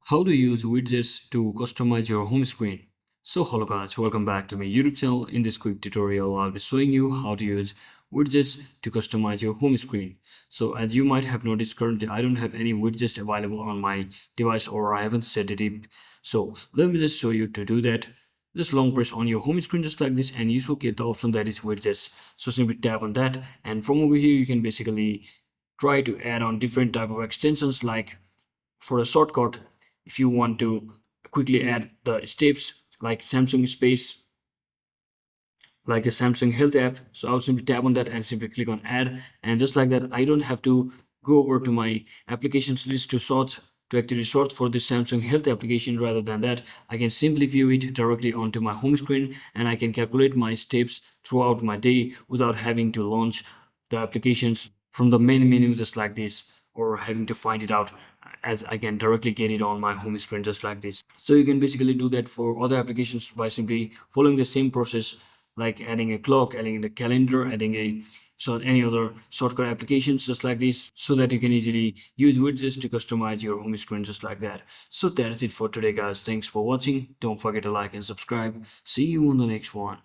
How to use widgets to customize your home screen. So hello guys, welcome back to my YouTube channel. In this quick tutorial, I'll be showing you how to use widgets to customize your home screen. So as you might have noticed, currently I don't have any widgets available on my device, or I haven't set it up. So let me just show you to do that. Just long press on your home screen just like this, and you should get the option that is widgets. So simply tap on that, and from over here you can basically try to add on different type of extensions. Like for a shortcut, if you want to quickly add the steps like Samsung space, like a Samsung health app, so I'll simply tap on that and simply click on add, and just like that I don't have to go over to my applications list to actually search for this Samsung health application. Rather than that, I can simply view it directly onto my home screen, and I can calculate my steps throughout my day without having to launch the applications from the main menu just like this, or having to find it out, as I can directly get it on my home screen just like this. So you can basically do that for other applications by simply following the same process, like adding a clock, adding the calendar, adding a any other shortcut applications just like this, so that you can easily use widgets to customize your home screen just like that. So that's it for today guys. Thanks for watching. Don't forget to like and subscribe. See you on the next one.